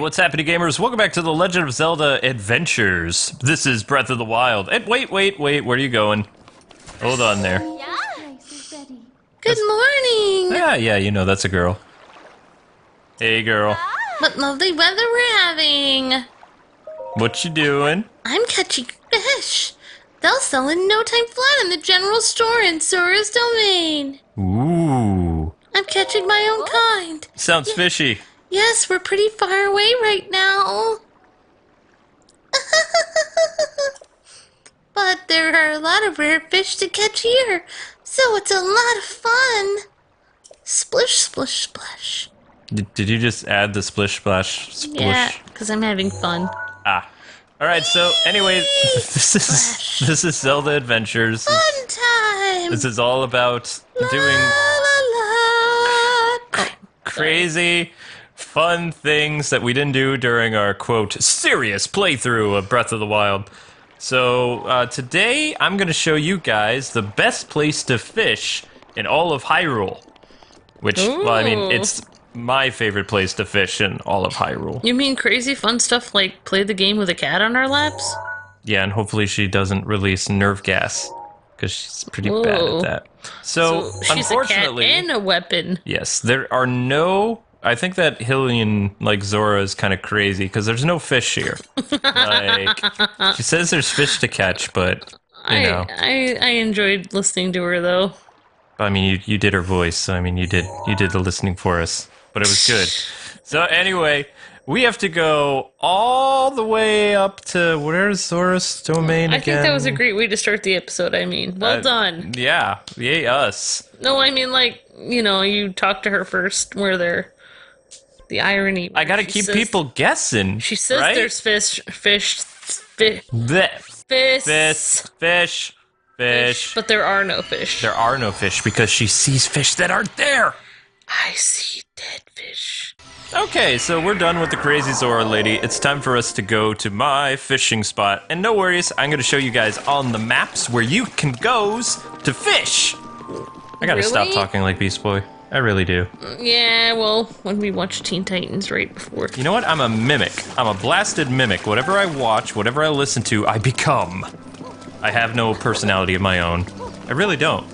what's happening, gamers? Welcome back to the Legend of Zelda Adventures. This is Breath of the Wild. And wait, where are you going? Hold on there. Good morning! Yeah, you know, that's a girl. Hey, girl. What lovely weather we're having! What you doing? I'm catching fish! They'll sell in no time flat in the general store in Zora's domain! Ooh. I'm catching my own kind! Sounds fishy. Yes, we're pretty far away right now. But there are a lot of rare fish to catch here, so it's a lot of fun. Splish, splish, splash. Did you just add the splish, splash, splush? Yeah, because I'm having fun. Ah. Alright, so anyway, this is Zelda Adventures. Fun time! This is all about doing crazy, fun things that we didn't do during our, quote, serious playthrough of Breath of the Wild. So, today I'm going to show you guys the best place to fish in all of Hyrule. Which, well, I mean, it's my favorite place to fish in all of Hyrule. You mean crazy fun stuff like play the game with a cat on our laps? Yeah, and hopefully she doesn't release nerve gas, because she's pretty bad at that. So she's unfortunately, a cat and a weapon. Yes, there are no... I think that Hylian, like Zora, is kind of crazy, because there's no fish here. Like, she says there's fish to catch, but, you know. I enjoyed listening to her, though. I mean, you did her voice, so I mean, you did the listening for us, but it was good. So anyway, we have to go all the way up to, where's Zora's domain again? I think that was a great way to start the episode, I mean. Well done. Yeah, yay us. No, I mean, like, you know, you talk to her first, where they're... The irony. I gotta keep people guessing. She says right? there's fish, but there are no fish. There are no fish because she sees fish that aren't there. I see dead fish. Okay, so we're done with the crazy Zora lady. It's time for us to go to my fishing spot. And no worries, I'm gonna show you guys on the maps where you can go to fish. I gotta stop talking like Beast Boy. I really do. Yeah, well, when we watched Teen Titans right before. You know what? I'm a mimic. I'm a blasted mimic. Whatever I watch, whatever I listen to, I become. I have no personality of my own. I really don't.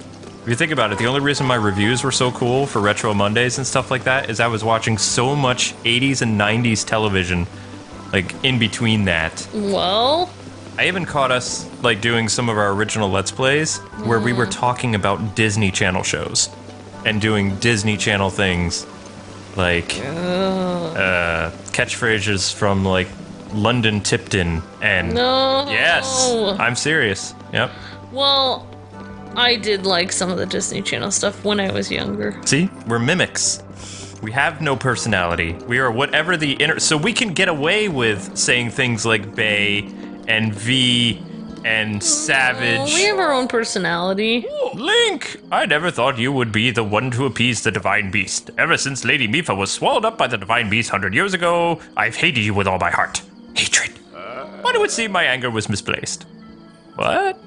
If you think about it, the only reason my reviews were so cool for Retro Mondays and stuff like that is I was watching so much 80s and 90s television, like, in between that. Well... I even caught us, like, doing some of our original Let's Plays where we were talking about Disney Channel shows. And doing Disney Channel things, like catchphrases from like London Tipton and yes, I'm serious. Yep. Well, I did like some of the Disney Channel stuff when I was younger. See, we're mimics. We have no personality. We are whatever the so we can get away with saying things like Bay and V and Savage. We have our own personality. Oh, Link! I never thought you would be the one to appease the Divine Beast. Ever since Lady Mifa was swallowed up by the Divine Beast 100 years ago, I've hated you with all my heart. Hatred. Why do it seem my anger was misplaced? What?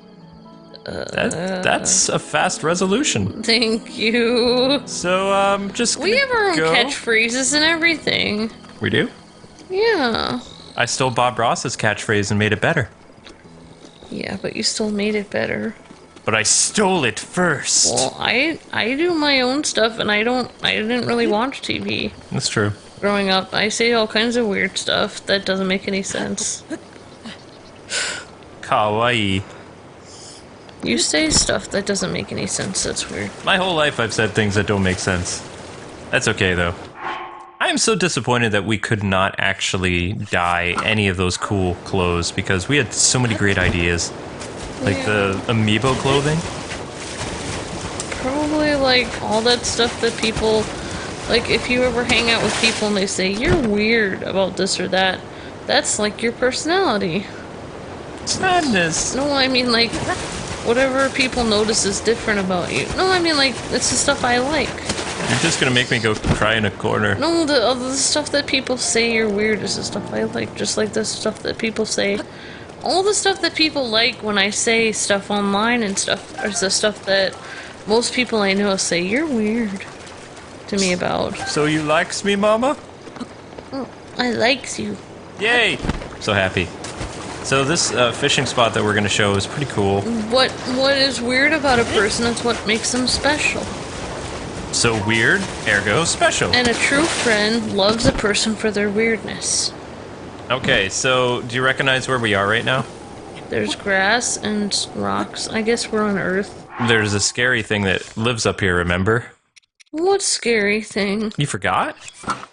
That's a fast resolution. Thank you. So, just we have our own catchphrases and everything. We do? Yeah. I stole Bob Ross's catchphrase and made it better. Yeah, but you still made it better. But I stole it first. Well, I do my own stuff, and I didn't really watch TV. That's true. Growing up, I say all kinds of weird stuff that doesn't make any sense. Kawaii. You say stuff that doesn't make any sense, that's weird. My whole life I've said things that don't make sense. That's okay, though. I am so disappointed that we could not actually dye any of those cool clothes because we had so many great ideas. Like the amiibo clothing. Probably like all that stuff that people, like if you ever hang out with people and they say, you're weird about this or that, that's like your personality. It's madness. No, I mean like, whatever people notice is different about you. No, I mean like, it's the stuff I like. You're just gonna make me go cry in a corner. No, the stuff that people say you're weird is the stuff I like. Just like the stuff that people say. All the stuff that people like when I say stuff online and stuff is the stuff that most people I know say you're weird to me about. So you likes me, Mama? I likes you. Yay! So happy. So this fishing spot that we're going to show is pretty cool. What is weird about a person is what makes them special. So weird, ergo special. And a true friend loves a person for their weirdness. Okay, so do you recognize where we are right now? There's grass and rocks. I guess we're on Earth. There's a scary thing that lives up here, remember? What scary thing? You forgot?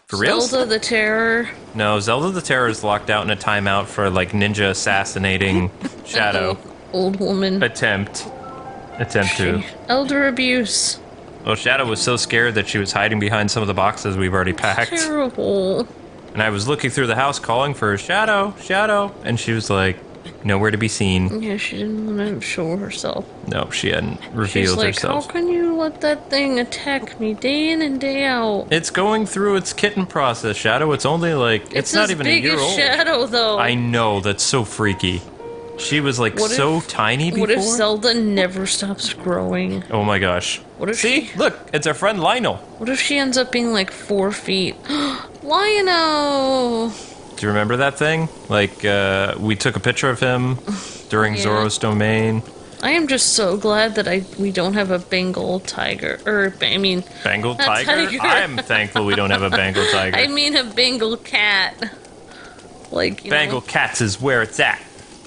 For real? Zelda the Terror. No, Zelda the Terror is locked out in a timeout for like ninja assassinating Shadow. Old woman. Attempt to. Elder abuse. Well, Shadow was so scared that she was hiding behind some of the boxes we've already packed. Terrible. And I was looking through the house calling for Shadow, Shadow, and she was like, nowhere to be seen. Yeah, she didn't want to show herself. No, she hadn't She's revealed like, herself. how can you let that thing attack me day in and day out? It's going through its kitten process, Shadow. It's only like, it's not even a year old. It's as big as Shadow, though. I know, that's so freaky. She was like so tiny before. What if Zelda never stops growing? Oh my gosh. What if See? Look, it's our friend Lionel. What if she ends up being like 4 feet? Lionel! Do you remember that thing? Like, we took a picture of him during Zora's domain. I am just so glad that we don't have a Bengal tiger. Bengal tiger? I'm thankful we don't have a Bengal tiger. I mean a Bengal cat. Like, you Bengal know. cats is where it's at.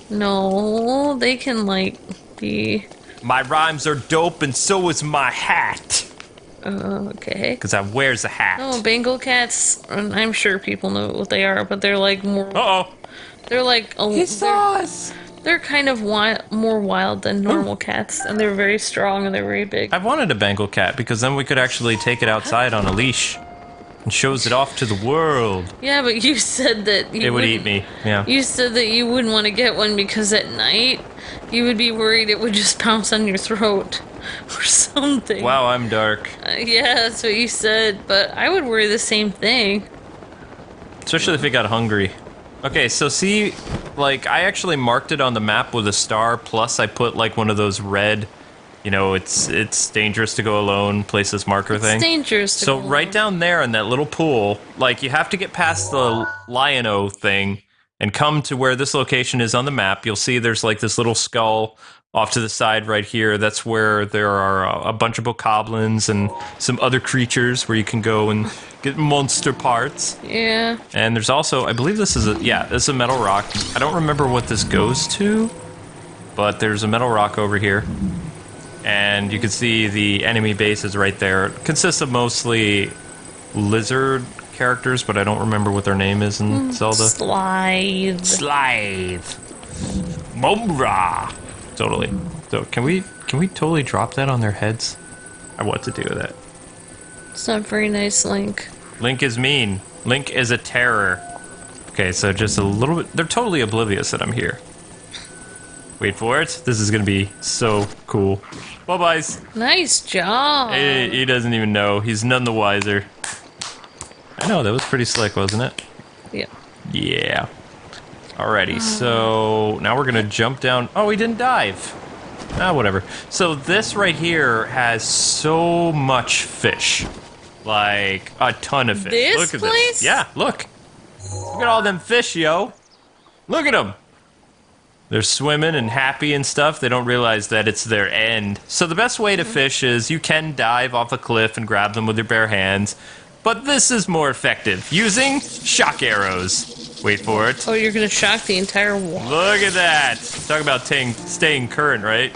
No, they can, like, be... My rhymes are dope and so is my hat. Okay. Because I wears a hat. No, Bengal cats, and I'm sure people know what they are, but they're, like, more... Uh-oh. They're, like... He saw us. They're kind of more wild than normal cats, and they're very strong and they're very big. I wanted a Bengal cat because then we could actually take it outside on a leash and shows it off to the world. Yeah, but you said that it would eat me. Yeah. You said that you wouldn't want to get one because at night you would be worried it would just pounce on your throat or something. Wow, I'm dark. Yeah, that's what you said, but I would worry the same thing. Especially if it got hungry. Okay, so see, like, I actually marked it on the map with a star, plus I put, like, one of those red, you know, it's dangerous to go alone, places marker thing. It's dangerous to go alone. So right down there in that little pool, like, you have to get past the Lion-O thing and come to where this location is on the map. You'll see there's, like, this little skull off to the side right here. That's where there are a bunch of bokoblins and some other creatures where you can go and get monster parts. Yeah. And there's also, I believe this is this is a metal rock. I don't remember what this goes to, but there's a metal rock over here. And you can see the enemy base is right there. It consists of mostly lizard characters, but I don't remember what their name is in Zelda. Slithe. Momra. Totally. So can we totally drop that on their heads? I want to do that. It's not very nice, Link. Link is mean. Link is a terror. Okay, so just a little bit. They're totally oblivious that I'm here. Wait for it. This is gonna be so cool. Bye-byes. Nice job. He doesn't even know. He's none the wiser. I know, that was pretty slick, wasn't it? Yeah. Yeah. Alrighty, so now we're gonna jump down. Oh, he didn't dive. Ah, whatever. So this right here has so much fish. Like, a ton of fish. This look at place? this. Yeah, look. Look at all them fish, yo. Look at them. They're swimming and happy and stuff. They don't realize that it's their end. So the best way to fish is you can dive off a cliff and grab them with your bare hands. But this is more effective, using shock arrows. Wait for it. Oh, you're gonna shock the entire wall. Look at that. Talk about staying current, right?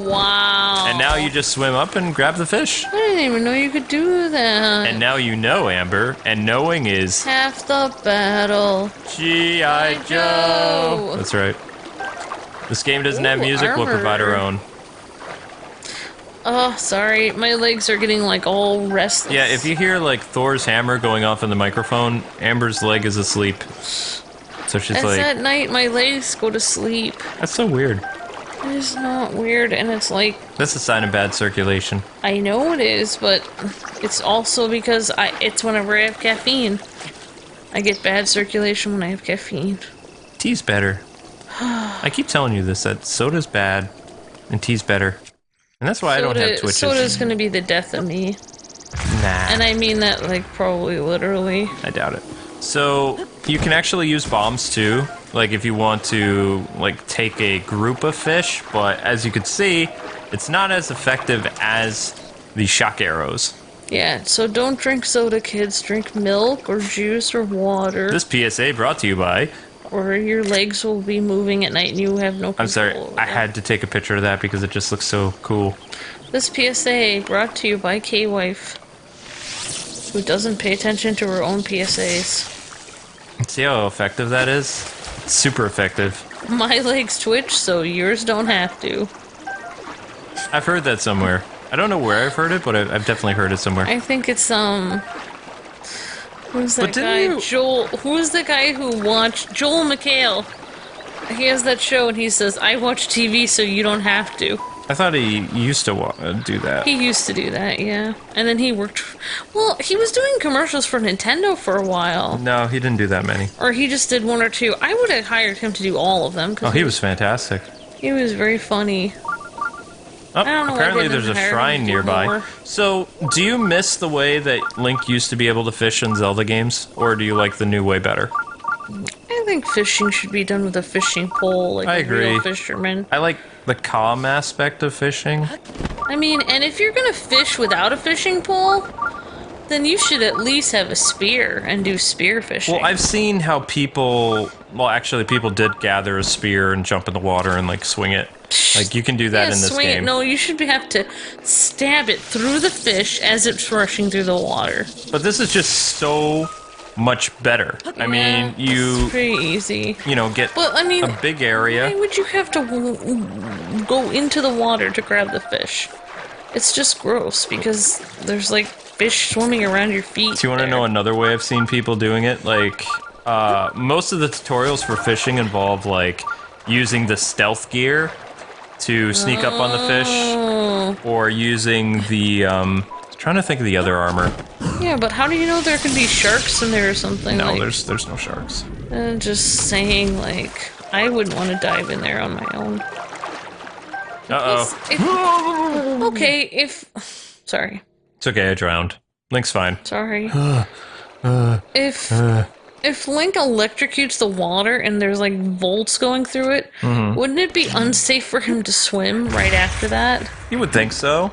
Wow. And now you just swim up and grab the fish. I didn't even know you could do that. And now you know, Amber. And knowing is... half the battle. G.I. Joe. That's right. This game doesn't have music. We'll provide our own. Oh, sorry. My legs are getting, like, all restless. Yeah, if you hear, like, Thor's hammer going off in the microphone, Amber's leg is asleep. So she's like... at night, my legs go to sleep. That's so weird. It is not weird, and it's like... That's a sign of bad circulation. I know it is, but it's also because it's whenever I have caffeine. I get bad circulation when I have caffeine. Tea's better. I keep telling you this, that soda's bad, and tea's better. And that's why I don't have twitches. Soda's gonna be the death of me. Nah. And I mean that, like, probably literally. I doubt it. So you can actually use bombs too, like if you want to like take a group of fish, but as you can see, it's not as effective as the shock arrows. Yeah, so don't drink soda, kids. Drink milk or juice or water, This PSA brought to you by... or your legs will be moving at night and you have no control I'm sorry, over I them. had to take a picture of that because it just looks so cool. This PSA brought to you by K-Wife, who doesn't pay attention to her own PSAs. See how effective that is? It's super effective. My legs twitch, so yours don't have to. I've heard that somewhere. I don't know where I've heard it, but I've definitely heard it somewhere. I think it's, who's that But didn't guy? you- Joel, who's the guy who watched, Joel McHale. He has that show and he says, I watch TV so you don't have to. I thought he used to do that. He used to do that, yeah. And then he worked, well, he was doing commercials for Nintendo for a while. No, he didn't do that many. Or he just did one or two. I would have hired him to do all of them. Oh, he was fantastic. He was very funny. Oh, don't know why I apparently didn't there's a hire him shrine to do nearby. more. So, do you miss the way that Link used to be able to fish in Zelda games? Or do you like the new way better? I think fishing should be done with a fishing pole, like I a agree. real fisherman. I like the calm aspect of fishing. I mean, and if you're gonna fish without a fishing pole, then you should at least have a spear and do spear fishing. Well, I've seen how people... Well, actually, people did gather a spear and jump in the water and, like, swing it. Like, you can do that Yeah, in this swing game. It. No, you should have to stab it through the fish as it's rushing through the water. But this is just so much better. I mean, It's you pretty easy. get But I mean, a big area. why would you have to go into the water to grab the fish? It's just gross because there's like fish swimming around your feet. Do you want to know another way I've seen people doing it? Like, most of the tutorials for fishing involve, like, using the stealth gear to sneak up on the fish, or using the, trying to think of the other armor. Yeah, but how do you know there could be sharks in there or something? No, like, there's no sharks. just saying, like, I wouldn't want to dive in there on my own. Uh-oh. Okay, if... Sorry. It's okay, I drowned. Link's fine. Sorry. If Link electrocutes the water and there's like volts going through it, wouldn't it be unsafe for him to swim right after that? You would think so.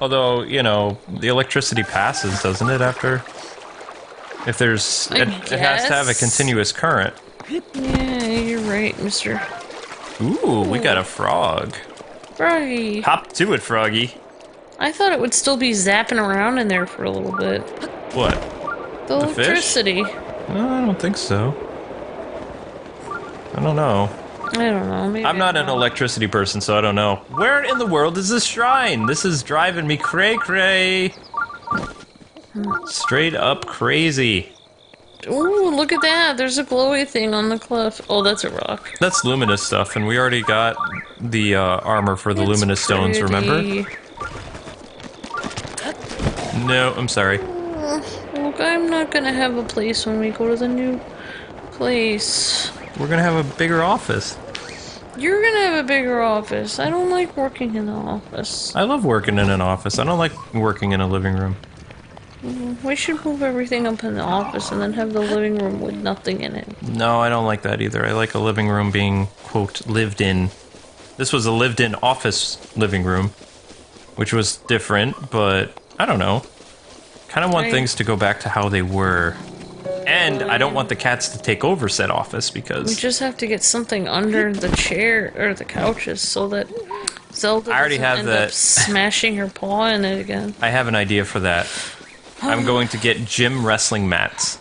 Although, you know, the electricity passes, doesn't it, after? If there's... It has to have a guess. continuous current. Yeah, you're right, Mr. Ooh, we got a frog. Froggy. Hop to it, Froggy. I thought it would still be zapping around in there for a little bit. What? The The fish? electricity. No, I don't think so. I don't know. I don't know. Maybe I'm not an wrong. electricity person, so I don't know. Where in the world is this shrine? This is driving me cray-cray. Straight up crazy. Ooh, look at that. There's a glowy thing on the cliff. Oh, that's a rock. That's luminous stuff, and we already got the armor for the luminous stones, remember? No, I'm sorry. Look, I'm not gonna have a place when we go to the new place. We're gonna have a bigger office. You're gonna have a bigger office. I don't like working in the office. I love working in an office. I don't like working in a living room. We should move everything up in the office and then have the living room with nothing in it. No, I don't like that either. I like a living room being, quote, lived in. This was a lived-in office living room, which was different, but I don't know. Kind of want Right. things to go back to how they were. And I don't want the cats to take over said office We because just have to get something under the chair or the couches so that Zelda I already doesn't have end that. up smashing her paw in it again. I have an idea for that. I'm going to get gym wrestling mats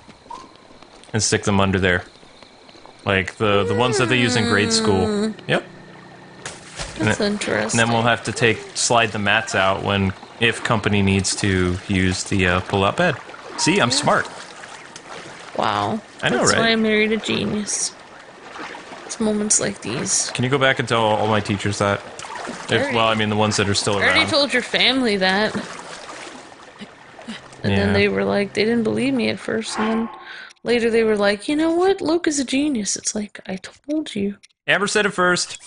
and stick them under there. Like the ones that they use in grade school. Yep. That's And interesting. then we'll have to slide the mats out if company needs to use the pull-out bed. See, I'm smart. Wow. I know, That's right? why I married a genius. It's moments like these. Can you go back and tell all my teachers that? Already- Well, I mean the ones that are still I already around. told your family that. And then Yeah. they were like, they didn't believe me at first. And then later they were like, you know what? Luke is a genius. It's like, I told you. Amber said it first.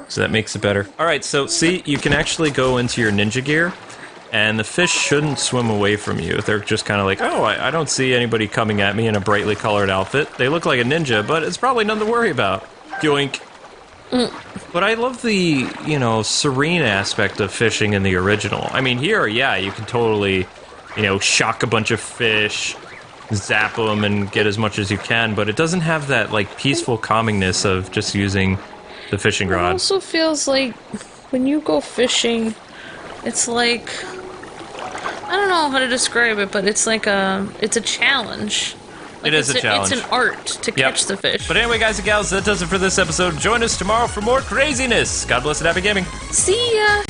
So that makes it better. Alright, so see, you can actually go into your ninja gear and the fish shouldn't swim away from you. They're just kind of like, oh, I don't see anybody coming at me in a brightly colored outfit. They look like a ninja, but it's probably nothing to worry about. Yoink. But I love the, serene aspect of fishing in the original. I mean, here, yeah, you can totally, shock a bunch of fish, zap them, and get as much as you can, but it doesn't have that, like, peaceful calmingness of just using the fishing It rod. also feels like when you go fishing, it's like, I don't know how to describe it, but it's like it's a challenge. Like It is a challenge. It's an art to catch the fish. But anyway, guys and gals, that does it for this episode. Join us tomorrow for more craziness. God bless and happy gaming. See ya!